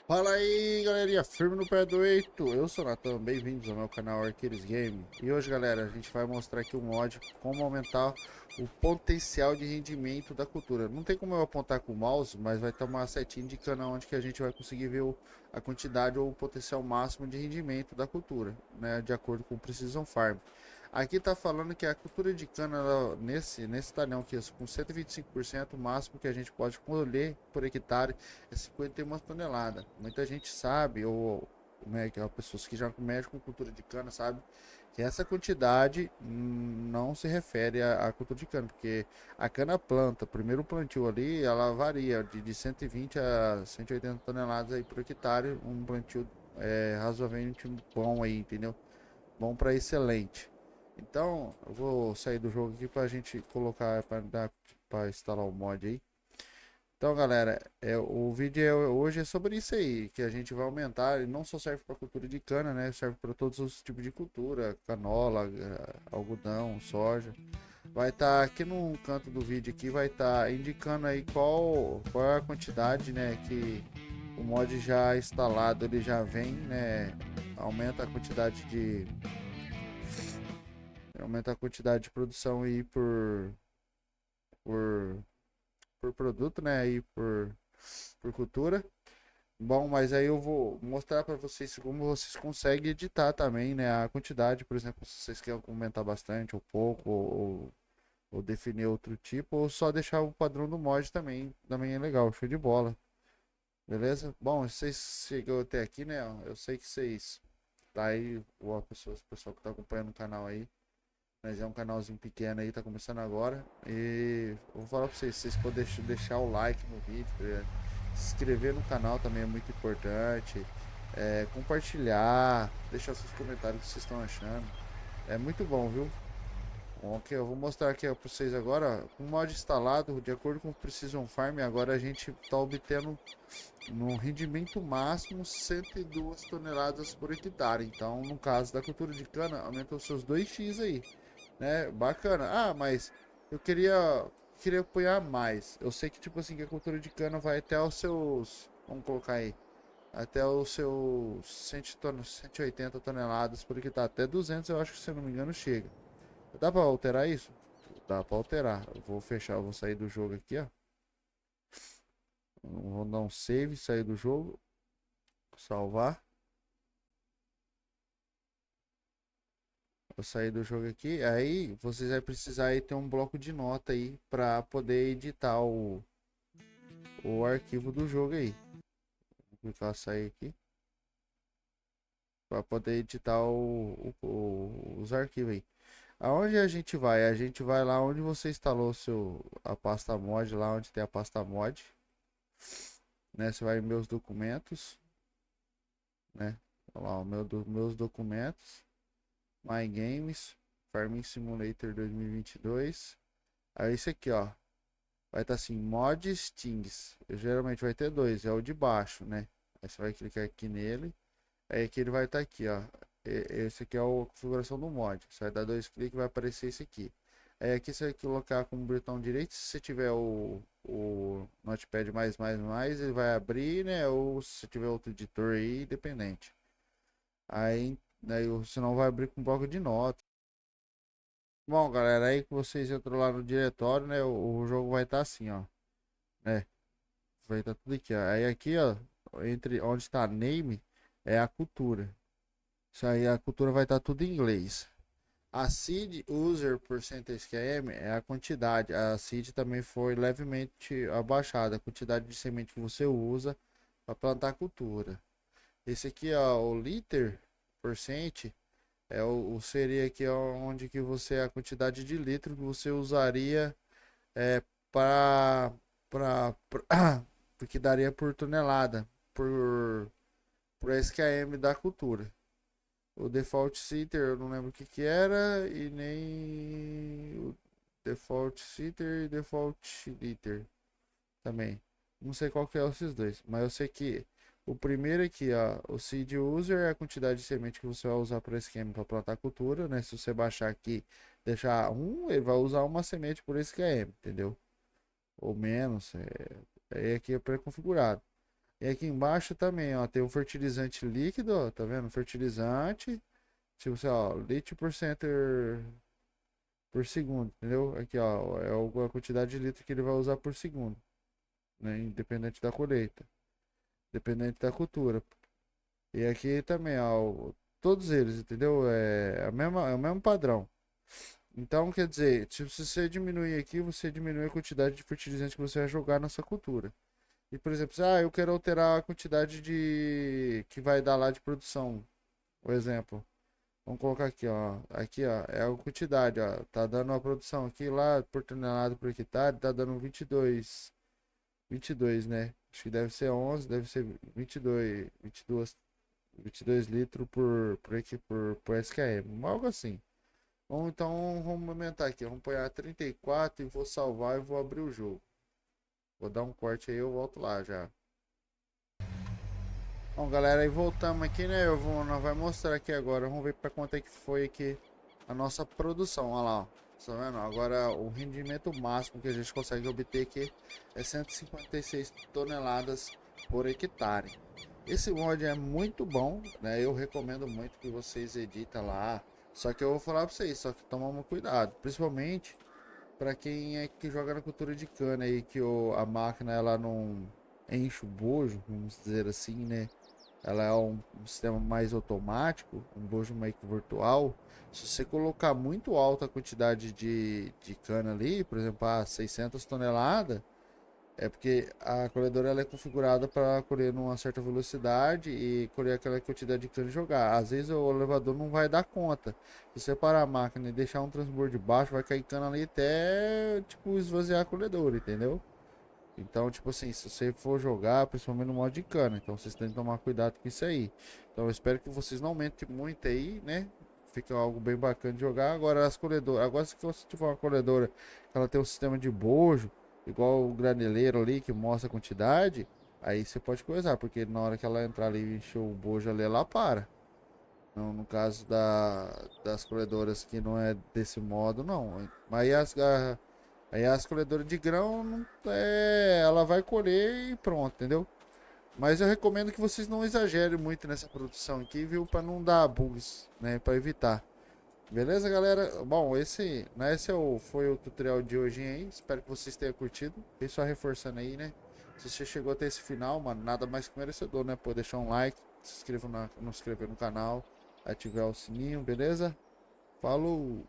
Fala aí, galerinha, firme no pé do eito. Eu sou o Natan, bem-vindos ao meu canal Arqueiros Game. E hoje, galera, a gente vai mostrar aqui um mod como aumentar o potencial de rendimento da cultura. Não tem como eu apontar com o mouse, mas vai ter uma setinha indicando onde que a gente vai conseguir ver a quantidade ou o potencial máximo de rendimento da cultura, né, de acordo com o Precision Farm. Aqui tá falando que a cultura de cana nesse talhão aqui, com 125%, o máximo que a gente pode colher por hectare é 51 toneladas. Muita gente sabe, ou né, que é pessoas que já mexem com cultura de cana, sabe, que essa quantidade não se refere à cultura de cana, porque a cana planta, primeiro plantio ali, ela varia de 120 a 180 toneladas aí por hectare, um plantio razoavelmente bom aí, entendeu? Bom para excelente. Então, eu vou sair do jogo aqui para a gente colocar para instalar o mod aí. Então, galera, o vídeo hoje é sobre isso aí, que a gente vai aumentar. Ele não só serve para cultura de cana, né? Serve para todos os tipos de cultura, canola, algodão, soja. Vai estar aqui no canto do vídeo aqui, vai estar indicando aí qual é a quantidade, né? Que o mod já instalado ele já vem, né? Aumenta a quantidade de aumenta a quantidade de produção aí por, por produto, né? Aí por cultura. Bom, mas aí eu vou mostrar para vocês como vocês conseguem editar também, né? A quantidade, por exemplo, se vocês querem aumentar bastante ou pouco, ou definir outro tipo, ou só deixar o padrão do mod também é legal, show de bola. Beleza? Bom, vocês chegou até aqui, né? Eu sei que vocês tá aí, o pessoal que tá acompanhando o canal aí. Mas é um canalzinho pequeno aí, tá começando agora. E vou falar pra vocês, se vocês podem deixar o like no vídeo, tá ligado? Se inscrever no canal também é muito importante. Compartilhar, deixar seus comentários o que vocês estão achando. É muito bom, viu? Ok, eu vou mostrar aqui ó, pra vocês agora. Com o mod instalado, de acordo com o Precision Farm, agora a gente tá obtendo no rendimento máximo 102 toneladas por hectare. Então, no caso da cultura de cana, aumentou seus 2x aí, né? Bacana. Ah, mas eu queria apoiar mais. Eu sei que tipo assim que a cultura de cana vai até os seus, vamos colocar aí, até os seus 180 toneladas por hectare, até 200 eu acho que se eu não me engano chega. Dá pra alterar isso? Dá pra alterar. Eu vou fechar, eu vou sair do jogo aqui, ó. Vou dar um save, sair do jogo, salvar. Vou sair do jogo aqui. Aí vocês vai precisar aí ter um bloco de nota aí para poder editar o arquivo do jogo aí. Vou clicar sair aqui para poder editar os arquivos aí. Aonde a gente vai? A gente vai lá onde você instalou a pasta mod, lá onde tem a pasta mod, né? Você vai em meus documentos, né? Olha lá, meus documentos, My Games, Farming Simulator 2022. Aí esse aqui, ó. Vai estar assim, mod stings. Geralmente vai ter dois, é o de baixo, né? Aí você vai clicar aqui nele. Aí aqui ele vai estar aqui, ó. Esse aqui é a configuração do mod. Você vai dar dois cliques e vai aparecer esse aqui. Aí aqui você vai colocar como botão direito. Se você tiver o Notepad ele vai abrir, né? Ou se tiver outro editor aí, independente. Aí senão vai abrir com bloco de notas. Bom, galera, aí que vocês entram lá no diretório, né? O jogo vai estar assim, ó. Né? Vai estar tudo aqui, ó. Aí aqui, ó, entre onde está name, é a cultura. Isso aí, a cultura vai estar tudo em inglês. A seed user percentage km é a quantidade. A seed também foi levemente abaixada, a quantidade de semente que você usa para plantar a cultura. Esse aqui, ó, o liter percent seria aqui ó, onde que você a quantidade de litro que você usaria para para porque daria por tonelada por SKM da cultura. O default sitter eu não lembro o que que era e nem o default sitter e default liter também. Não sei qual que é esses dois, mas eu sei que o primeiro aqui, ó, o seed user é a quantidade de semente que você vai usar para esquema para plantar cultura, né? Se você baixar aqui, deixar um, ele vai usar uma semente por SKM, entendeu? Ou menos, aí aqui é pré-configurado. E aqui embaixo também, ó, tem o fertilizante líquido, ó, tá vendo? Fertilizante, tipo assim, ó, leite por segundo, entendeu? Aqui, ó, é a quantidade de litro que ele vai usar por segundo, né? Independente da colheita, dependente da cultura. E aqui também, ó, todos eles, entendeu? É o mesmo padrão. Então, quer dizer, tipo, se você diminuir aqui, você diminui a quantidade de fertilizante que você vai jogar nessa cultura. E, por exemplo, eu quero alterar a quantidade de que vai dar lá de produção. Por exemplo, vamos colocar aqui, ó. Aqui, ó, é a quantidade, ó. Tá dando a produção aqui lá por tonelada por hectare, tá dando 22, né? Acho que deve ser 11, deve ser 22 litros por SKM, algo assim. Então, vamos aumentar aqui, vamos pôr a 34 e vou salvar e vou abrir o jogo. Vou dar um corte aí, eu volto lá já. Bom, galera, aí voltamos aqui, né? Nós vai mostrar aqui agora. Vamos ver para quanto é que foi aqui a nossa produção. Olha lá, ó. Tá vendo? Agora o rendimento máximo que a gente consegue obter aqui é 156 toneladas por hectare. Esse mod é muito bom, né? Eu recomendo muito que vocês editem lá. Só que eu vou falar para vocês, só que tomamos cuidado, principalmente para quem é que joga na cultura de cana aí, que a máquina ela não enche o bojo, vamos dizer assim, né? Ela é um sistema mais automático, um bojo meio que virtual. Se você colocar muito alta a quantidade de cana ali, por exemplo, 600 toneladas, é porque a colhedora ela é configurada para colher numa certa velocidade e colher aquela quantidade de cana e jogar. Às vezes o elevador não vai dar conta. Se você parar a máquina e deixar um transbordo de baixo, vai cair cana ali até tipo esvaziar a colhedora, entendeu? Então, tipo assim, se você for jogar, principalmente no modo de cana, então vocês têm que tomar cuidado com isso aí. Então, eu espero que vocês não aumentem muito aí, né? Fica algo bem bacana de jogar. Agora, as colhedoras, agora se você tiver uma colhedora que ela tem um sistema de bojo, igual o graneleiro ali, que mostra a quantidade, aí você pode coisar, porque na hora que ela entrar ali e encher o bojo ali, ela para. Não, no caso das colhedoras que não é desse modo, não. Mas aí as colhedoras de grão, ela vai colher e pronto, entendeu? Mas eu recomendo que vocês não exagerem muito nessa produção aqui, viu? Para não dar bugs, né? Para evitar. Beleza, galera? Bom, foi o tutorial de hoje aí. Espero que vocês tenham curtido. E só reforçando aí, né? Se você chegou até esse final, mano, nada mais que merecedor, né? Pô, deixar um like, se inscrever no canal, ativar o sininho, beleza? Falou!